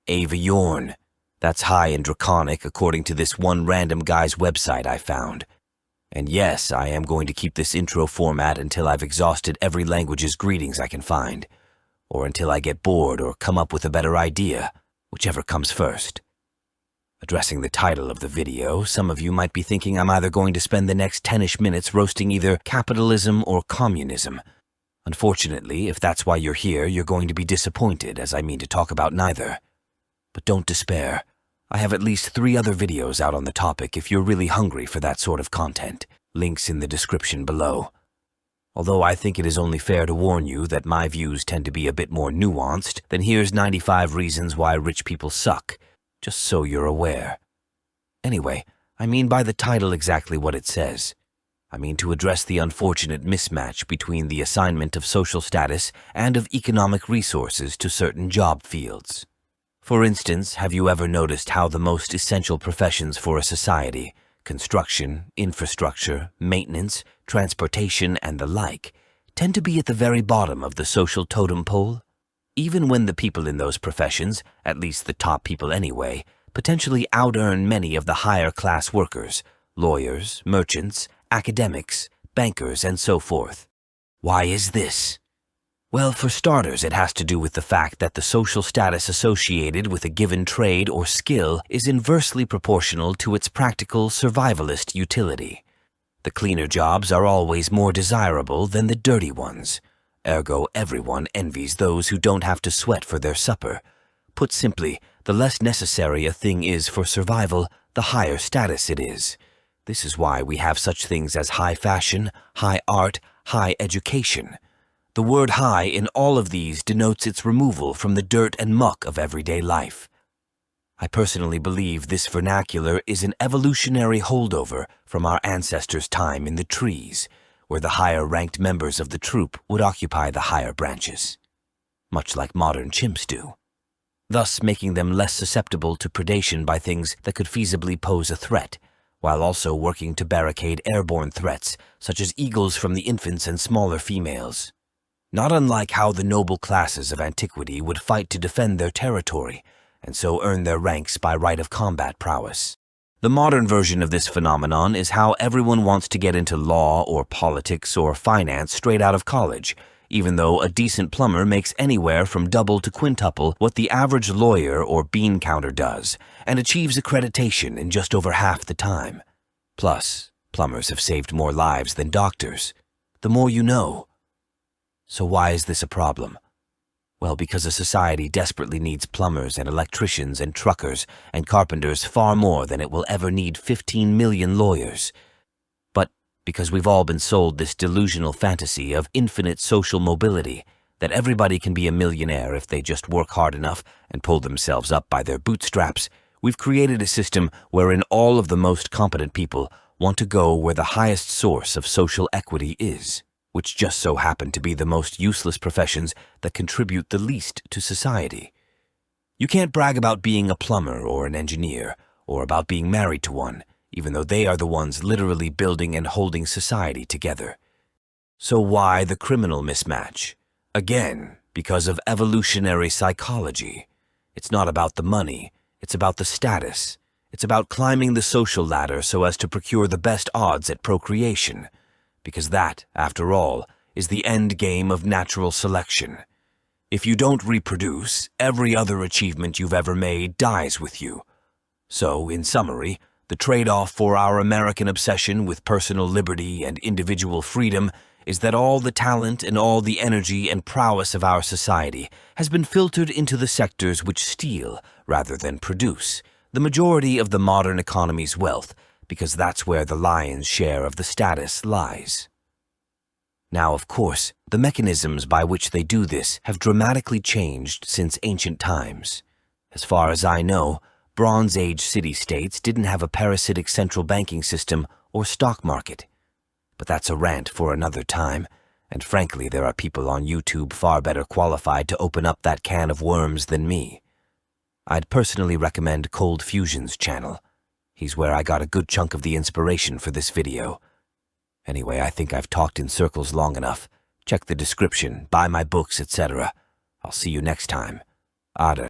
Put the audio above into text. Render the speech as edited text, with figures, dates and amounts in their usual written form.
Aviorn. That's high and draconic according to this one random guy's website I found. And yes, I am going to keep this intro format until I've exhausted every language's greetings I can find, or until I get bored or come up with a better idea, whichever comes first. Addressing the title of the video, some of you might be thinking I'm either going to spend the next 10-ish minutes roasting either capitalism or communism. Unfortunately, if that's why you're here, you're going to be disappointed, as I mean to talk about neither. But don't despair. I have at least 3 other videos out on the topic if you're really hungry for that sort of content. Links in the description below. Although I think it is only fair to warn you that my views tend to be a bit more nuanced, then here's 95 reasons why rich people suck, just so you're aware. Anyway, I mean by the title exactly what it says. I mean to address the unfortunate mismatch between the assignment of social status and of economic resources to certain job fields. For instance, have you ever noticed how the most essential professions for a society, construction, infrastructure, maintenance, transportation, and the like, tend to be at the very bottom of the social totem pole? Even when the people in those professions, at least the top people anyway, potentially out-earn many of the higher-class workers, lawyers, merchants, academics, bankers, and so forth. Why is this? Well, for starters, it has to do with the fact that the social status associated with a given trade or skill is inversely proportional to its practical survivalist utility. The cleaner jobs are always more desirable than the dirty ones. Ergo, everyone envies those who don't have to sweat for their supper. Put simply, the less necessary a thing is for survival, the higher status it is. This is why we have such things as high fashion, high art, high education. The word high in all of these denotes its removal from the dirt and muck of everyday life. I personally believe this vernacular is an evolutionary holdover from our ancestors' time in the trees, where the higher-ranked members of the troop would occupy the higher branches, much like modern chimps do, thus making them less susceptible to predation by things that could feasibly pose a threat, while also working to barricade airborne threats such as eagles from the infants and smaller females. Not unlike how the noble classes of antiquity would fight to defend their territory, and so earn their ranks by right of combat prowess. The modern version of this phenomenon is how everyone wants to get into law or politics or finance straight out of college, even though a decent plumber makes anywhere from double to quintuple what the average lawyer or bean counter does, and achieves accreditation in just over half the time. Plus, plumbers have saved more lives than doctors. The more you know. So why is this a problem? Well, because a society desperately needs plumbers and electricians and truckers and carpenters far more than it will ever need 15 million lawyers. But because we've all been sold this delusional fantasy of infinite social mobility, that everybody can be a millionaire if they just work hard enough and pull themselves up by their bootstraps, we've created a system wherein all of the most competent people want to go where the highest source of social equity is, which just so happen to be the most useless professions that contribute the least to society. You can't brag about being a plumber or an engineer, or about being married to one, even though they are the ones literally building and holding society together. So why the criminal mismatch? Again, because of evolutionary psychology. It's not about the money, it's about the status. It's about climbing the social ladder so as to procure the best odds at procreation. Because that, after all, is the end game of natural selection. If you don't reproduce, every other achievement you've ever made dies with you. So, in summary, the trade-off for our American obsession with personal liberty and individual freedom is that all the talent and all the energy and prowess of our society has been filtered into the sectors which steal, rather than produce, the majority of the modern economy's wealth, because that's where the lion's share of the status lies. Now, of course, the mechanisms by which they do this have dramatically changed since ancient times. As far as I know, Bronze Age city-states didn't have a parasitic central banking system or stock market. But that's a rant for another time, and frankly, there are people on YouTube far better qualified to open up that can of worms than me. I'd personally recommend Cold Fusion's channel. He's where I got a good chunk of the inspiration for this video. Anyway, I think I've talked in circles long enough. Check the description, buy my books, etc. I'll see you next time. Ada.